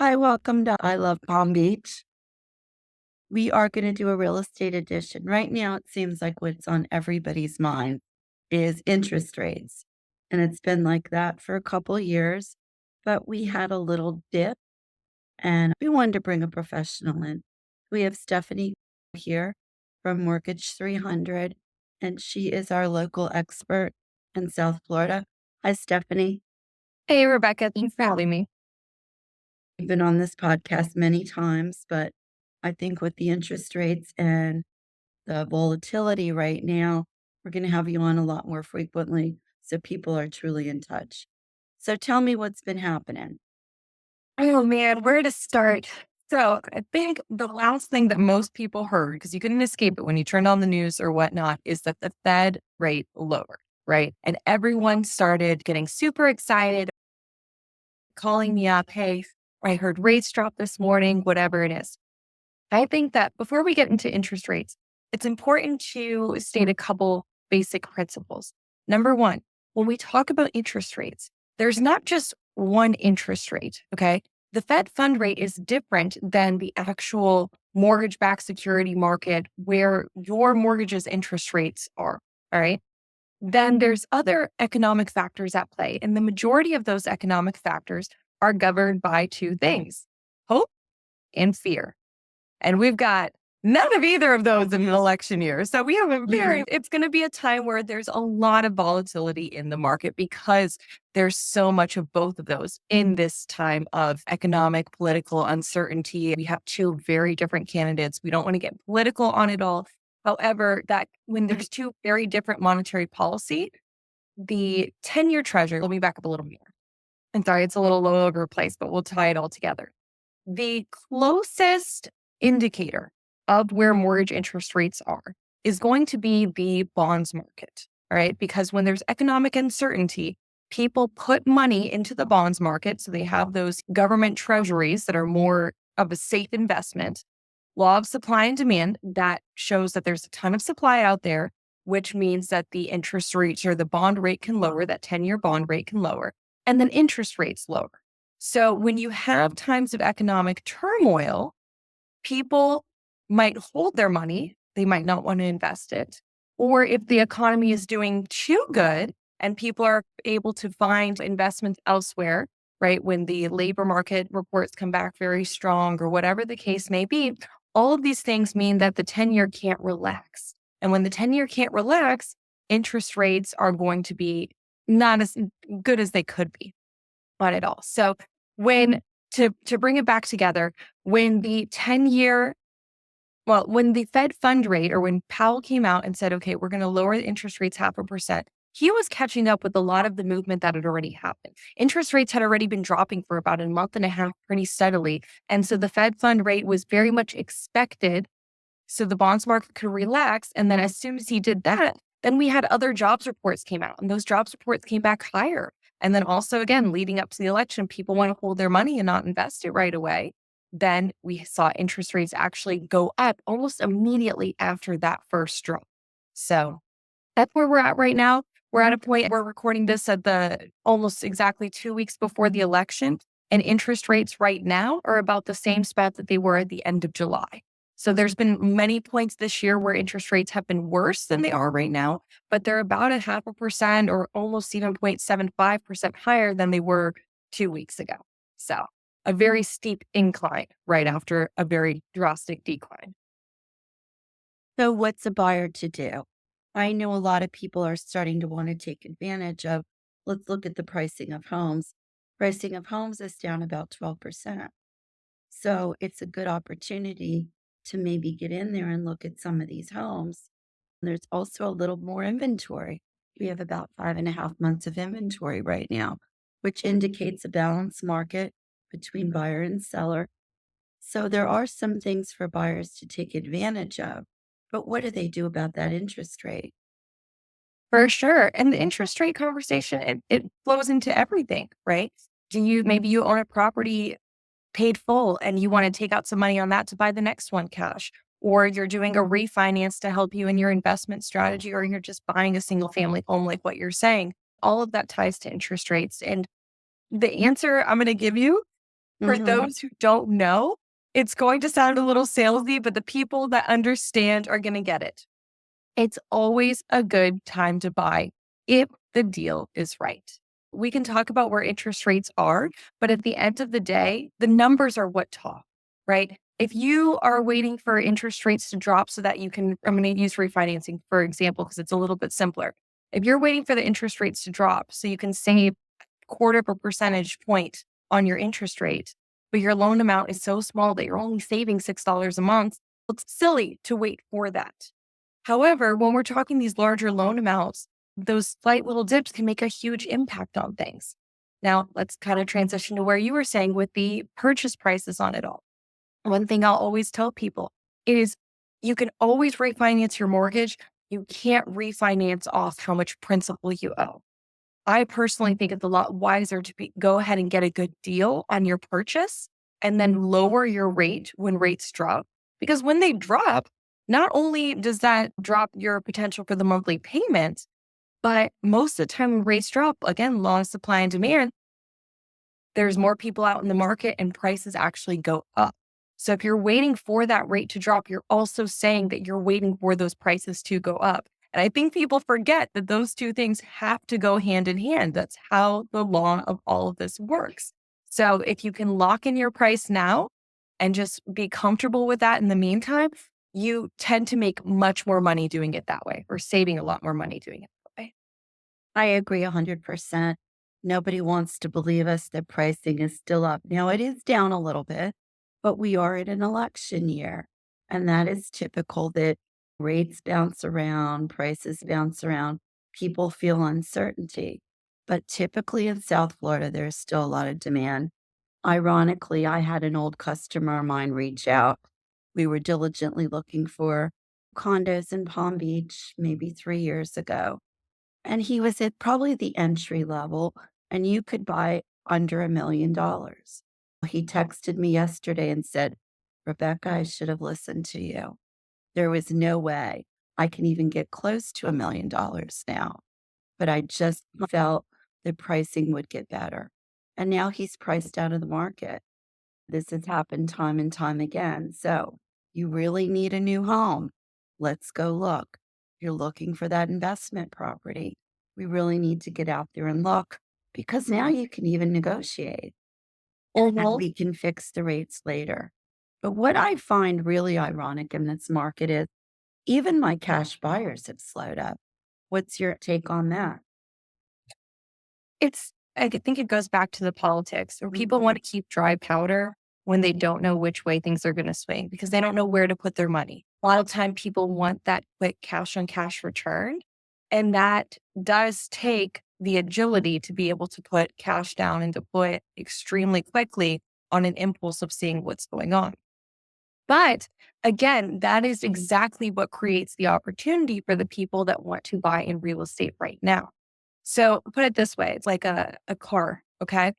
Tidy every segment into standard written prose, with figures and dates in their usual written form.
Hi, welcome to I Love Palm Beach. We are going to do a real estate edition. Right now, it seems like what's on everybody's mind is interest rates. And it's been like that for a couple of years, but we had a little dip and we wanted to bring a professional in. We have Stephanie here from Mortgage 300, and she is our local expert in South Florida. Hi, Stephanie. Hey, Rebecca, thanks for having me. We've been on this podcast many times, but I think with the interest rates and the volatility right now, we're going to have you on a lot more frequently so people are truly in touch. So tell me what's been happening. Oh man, where to start? So I think the last thing that most people heard, because you couldn't escape it when you turned on the news or whatnot, is that the Fed rate lowered, right? And everyone started getting super excited, calling me up, hey, I heard rates drop this morning, whatever it is. I think that before we get into interest rates, it's important to state a couple basic principles. Number one, when we talk about interest rates, there's not just one interest rate, okay? The Fed fund rate is different than the actual mortgage backed security market where your mortgage's interest rates are, all right? Then there's other economic factors at play. And the majority of those economic factors are governed by two things: hope and fear. And we've got none of either of those in an election year. So we have it's going to be a time where there's a lot of volatility in the market because there's so much of both of those in this time of economic, political uncertainty. We have two very different candidates. We don't want to get political on it all. However, that when there's two very different monetary policy, the 10-year treasury, let me back up a little more. I'm sorry, it's a little all over the place, but we'll tie it all together. The closest indicator of where mortgage interest rates are is going to be the bonds market. All right. Because when there's economic uncertainty, people put money into the bonds market. So they have those government treasuries that are more of a safe investment. Law of supply and demand that shows that there's a ton of supply out there, which means that the interest rates or the bond rate can lower, that 10-year bond rate can lower, and then interest rates lower. So when you have times of economic turmoil, people might hold their money. They might not want to invest it. Or if the economy is doing too good and people are able to find investments elsewhere, right? When the labor market reports come back very strong or whatever the case may be, all of these things mean that the 10-year can't relax. And when the 10-year can't relax, interest rates are going to be not as good as they could be on it all. So when to bring it back together, when the 10-year, when the Fed fund rate or when Powell came out and said, okay, we're going to lower the interest rates 0.5%, he was catching up with a lot of the movement that had already happened. Interest rates had already been dropping for about a month and a half pretty steadily. And so the Fed fund rate was very much expected. So the bonds market could relax. And then as soon as he did that, then we had other jobs reports came out and those jobs reports came back higher. And then also, again, leading up to the election, people want to hold their money and not invest it right away. Then we saw interest rates actually go up almost immediately after that first drop. So that's where we're at right now. We're at a point, we're recording this at the almost exactly 2 weeks before the election. And interest rates right now are about the same spot that they were at the end of July. So there's been many points this year where interest rates have been worse than they are right now, but they're about 0.5% or almost even 0.75% higher than they were 2 weeks ago. So a very steep incline right after a very drastic decline. So, what's a buyer to do? I know a lot of people are starting to want to take advantage of, let's look at the pricing of homes. Pricing of homes is down about 12%. So, it's a good opportunity to maybe get in there and look at some of these homes. There's also a little more inventory. We have about 5.5 months of inventory right now, which indicates a balanced market between buyer and seller. So there are some things for buyers to take advantage of. But what do they do about that interest rate? For sure. And the interest rate conversation, it flows into everything, right? Maybe you own a property paid full and you want to take out some money on that to buy the next one cash, or you're doing a refinance to help you in your investment strategy, or you're just buying a single family home, like what you're saying. All of that ties to interest rates. And the answer I'm going to give you For Mhm. those who don't know, it's going to sound a little salesy, but the people that understand are going to get it. It's always a good time to buy if the deal is right. We can talk about where interest rates are, but at the end of the day, the numbers are what talk, right? If you are waiting for interest rates to drop so that you can, I'm going to use refinancing, for example, because it's a little bit simpler. If you're waiting for the interest rates to drop so you can save quarter of a percentage point on your interest rate, but your loan amount is so small that you're only saving $6 a month, it's silly to wait for that. However, when we're talking these larger loan amounts, those slight little dips can make a huge impact on things. Now, let's kind of transition to where you were saying with the purchase prices on it all. One thing I'll always tell people is you can always refinance your mortgage. You can't refinance off how much principal you owe. I personally think it's a lot wiser to go ahead and get a good deal on your purchase and then lower your rate when rates drop. Because when they drop, not only does that drop your potential for the monthly payment, but most of the time when rates drop, again, law of supply and demand, there's more people out in the market and prices actually go up. So if you're waiting for that rate to drop, you're also saying that you're waiting for those prices to go up. And I think people forget that those two things have to go hand in hand. That's how the law of all of this works. So if you can lock in your price now and just be comfortable with that in the meantime, you tend to make much more money doing it that way or saving a lot more money doing it that way. I agree 100%. Nobody wants to believe us that pricing is still up. Now, it is down a little bit, but we are in an election year. And that is typical that rates bounce around, prices bounce around, people feel uncertainty. But typically in South Florida, there's still a lot of demand. Ironically, I had an old customer of mine reach out. We were diligently looking for condos in Palm Beach maybe 3 years ago, and he was at probably the entry level, and you could buy under $1 million. He texted me yesterday and said, Rebecca, I should have listened to you. There was no way I can even get close to $1 million now, but I just felt the pricing would get better. And now he's priced out of the market. This has happened time and time again. So you really need a new home. Let's go look. You're looking for that investment property. We really need to get out there and look, because now you can even negotiate and we can fix the rates later. But what I find really ironic in this market is even my cash buyers have slowed up. What's your take on that? I think it goes back to the politics where people want to keep dry powder when they don't know which way things are going to swing because they don't know where to put their money. A lot of time people want that quick cash on cash return. And that does take the agility to be able to put cash down and deploy it extremely quickly on an impulse of seeing what's going on. But again, that is exactly what creates the opportunity for the people that want to buy in real estate right now. So put it this way, it's like a car. Okay.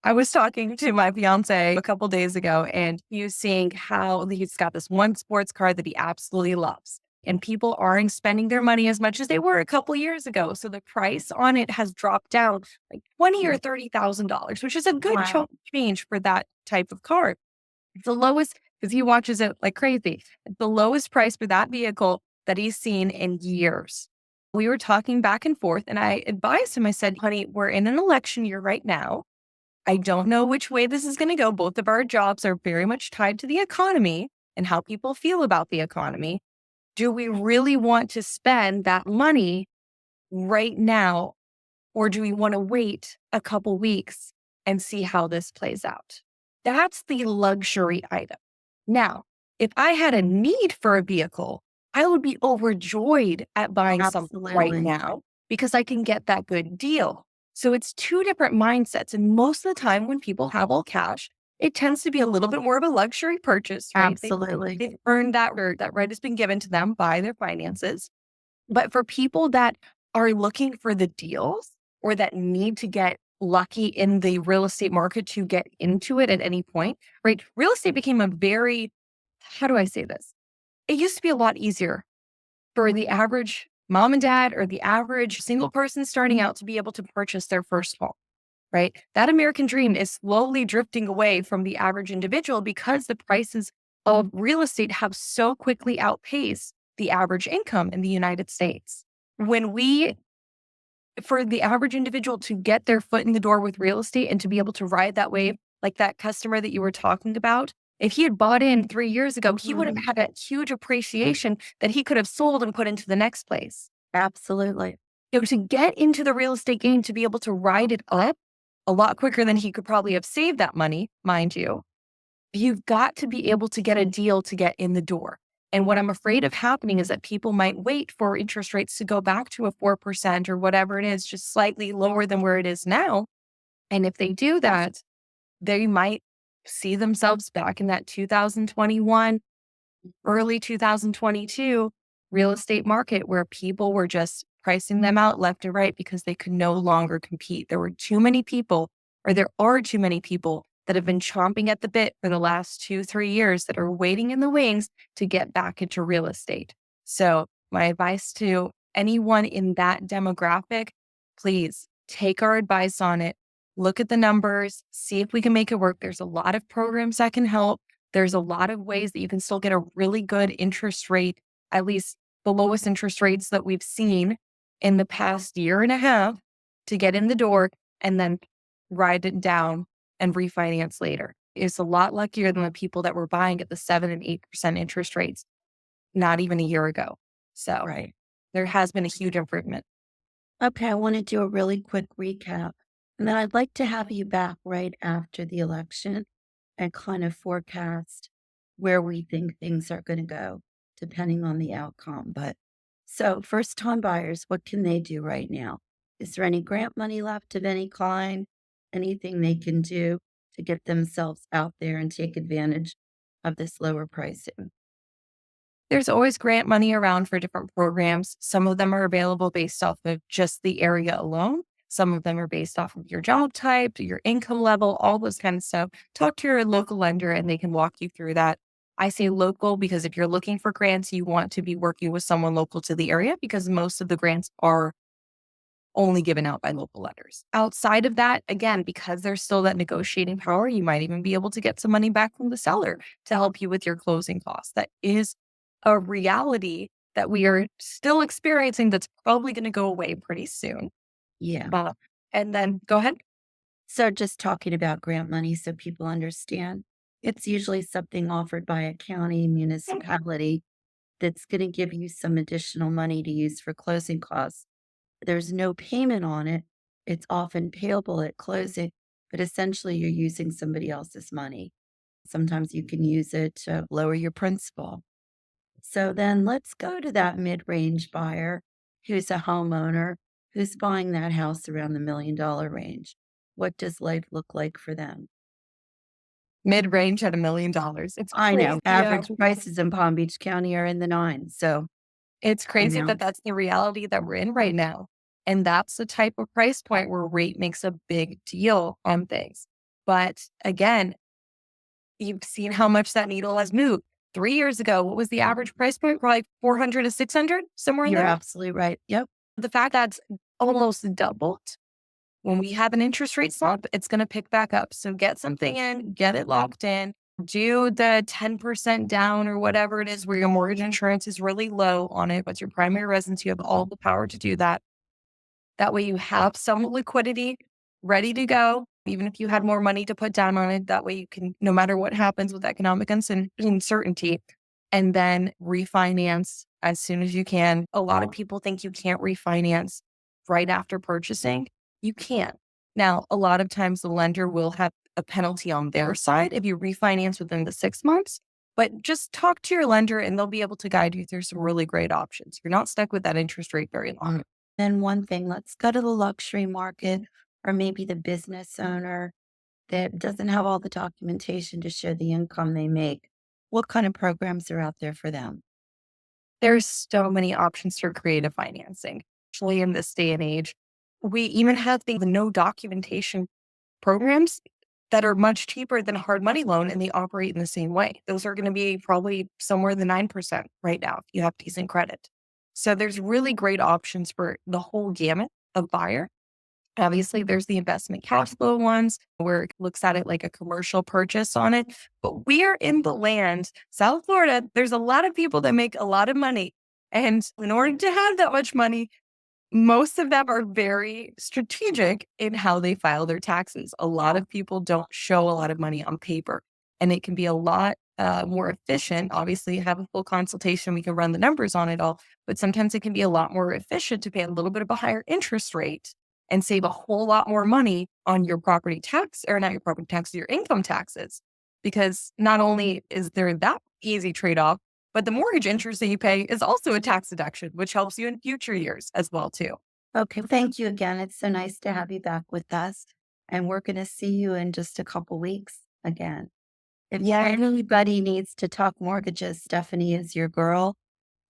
I was talking to my fiance a couple days ago and he was saying how he's got this one sports car that he absolutely loves. And people aren't spending their money as much as they were a couple years ago. So the price on it has dropped down like $20 or $30,000, which is a good Wow. chunk of change for that type of car. It's the lowest because he watches it like crazy. It's the lowest price for that vehicle that he's seen in years. We were talking back and forth, and I advised him, I said, honey, we're in an election year right now. I don't know which way this is going to go. Both of our jobs are very much tied to the economy and how people feel about the economy. Do we really want to spend that money right now, or do we want to wait a couple weeks and see how this plays out? That's the luxury item. Now, if I had a need for a vehicle, I would be overjoyed at buying something right Absolutely. now because I can get that good deal. So it's two different mindsets. And most of the time when people have all cash, it tends to be a little bit more of a luxury purchase, right? Absolutely. They've earned that right. That right has been given to them by their finances. But for people that are looking for the deals or that need to get lucky in the real estate market to get into it at any point, right? Real estate became a very, how do I say this? It used to be a lot easier for the average mom and dad or the average single person starting out to be able to purchase their first home, right? That American dream is slowly drifting away from the average individual because the prices of real estate have so quickly outpaced the average income in the United States. When we, for the average individual to get their foot in the door with real estate and to be able to ride that wave, like that customer that you were talking about, if he had bought in 3 years ago, he would have Mhm. had a huge appreciation that he could have sold and put into the next place. Absolutely. To get into the real estate game, to be able to ride it up a lot quicker than he could probably have saved that money, mind you, you've got to be able to get a deal to get in the door. And what I'm afraid of happening is that people might wait for interest rates to go back to a 4% or whatever it is, just slightly lower than where it is now. And if they do that, they might see themselves back in that 2021, early 2022 real estate market where people were just pricing them out left and right because they could no longer compete. There were too many people, or there are too many people that have been chomping at the bit for the last 2, 3 years that are waiting in the wings to get back into real estate. So, my advice to anyone in that demographic, please take our advice on it. Look at the numbers, see if we can make it work. There's a lot of programs that can help. There's a lot of ways that you can still get a really good interest rate, at least the lowest interest rates that we've seen in the past year and a half to get in the door and then ride it down and refinance later. It's a lot luckier than the people that were buying at the 7 and 8% interest rates not even a year ago. So Right. there has been a huge improvement. Okay, I want to do a really quick recap. And then I'd like to have you back right after the election and kind of forecast where we think things are going to go, depending on the outcome. But so, first time buyers, what can they do right now? Is there any grant money left of any kind? Anything they can do to get themselves out there and take advantage of this lower pricing? There's always grant money around for different programs. Some of them are available based off of just the area alone. Some of them are based off of your job type, your income level, all those kind of stuff. Talk to your local lender and they can walk you through that. I say local because if you're looking for grants, you want to be working with someone local to the area because most of the grants are only given out by local lenders. Outside of that, again, because there's still that negotiating power, you might even be able to get some money back from the seller to help you with your closing costs. That is a reality that we are still experiencing that's probably going to go away pretty soon. Yeah. Uh, and then go ahead. So, just talking about grant money so people understand, it's usually something offered by a county, municipality that's going to give you some additional money to use for closing costs. There's no payment on it. It's often payable at closing, but essentially you're using somebody else's money. Sometimes you can use it to lower your principal. So then let's go to that mid range buyer who's a homeowner who's buying that house around the $1 million range. What does life look like for them? Mid range at $1 million. It's I know crazy. average prices in Palm Beach County are in the nines. So, It's you crazy know, that that's the reality that we're in right now. And that's the type of price point where rate makes a big deal on things. But again, you've seen how much that needle has moved. 3 years ago, what was the average price point? Probably 400 to 600, somewhere in you're there. absolutely right. Yep. The fact that's almost doubled. When we have an interest rate slump, it's going to pick back up. So get something in, get it locked in, do the 10% down or whatever it is where your mortgage insurance is really low on it, but your primary residence, you have all the power to do that. That way you have some liquidity ready to go. Even if you had more money to put down on it, that way you can, no matter what happens with economic uncertainty, and then refinance as soon as you can. A lot of people think you can't refinance right after purchasing. You can. Now, a lot of times the lender will have a penalty on their side if you refinance within the 6 months, but just talk to your lender and they'll be able to guide you through some really great options. You're not stuck with that interest rate very long. Then one thing, let's go to the luxury market or maybe the business owner that doesn't have all the documentation to show the income they make. What kind of programs are out there for them? There's so many options for creative financing, especially in this day and age. We even have the no documentation programs that are much cheaper than a hard money loan and they operate in the same way. Those are going to be probably somewhere in the 9% right now if you have decent credit. So there's really great options for the whole gamut of buyer. Obviously, there's the investment cash flow ones where it looks at it like a commercial purchase on it. But we are in the land, South Florida, there's a lot of people that make a lot of money. And in order to have that much money, most of them are very strategic in how they file their taxes. A lot of people don't show a lot of money on paper, and it can be a lot more efficient. Obviously, have a full consultation. We can run the numbers on it all, but sometimes it can be a lot more efficient to pay a little bit of a higher interest rate and save a whole lot more money on your property tax, or not your property tax, your income taxes. Because not only is there that easy trade off, but the mortgage interest that you pay is also a tax deduction, which helps you in future years as well too. Okay, thank you again. It's so nice to have you back with us. And we're going to see you in just a couple weeks again. If Yeah. anybody needs to talk mortgages, Stephanie is your girl.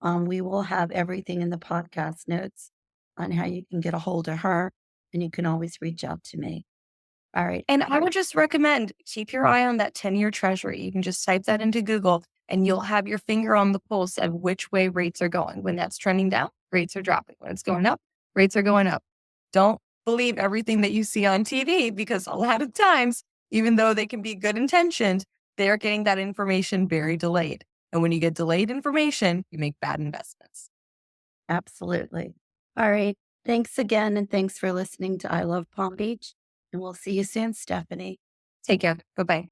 We will have everything in the podcast notes on how you can get a hold of her, and you can always reach out to me. All right. And I would just recommend keep your eye on that 10-year treasury. You can just type that into Google and you'll have your finger on the pulse of which way rates are going. When that's trending down, rates are dropping. When it's going up, rates are going up. Don't believe everything that you see on TV because a lot of times, even though they can be good intentioned, they're getting that information very delayed. And when you get delayed information, you make bad investments. Absolutely. All right. Thanks again. And thanks for listening to I Love Palm Beach. And we'll see you soon, Stephanie. Take care. Bye bye.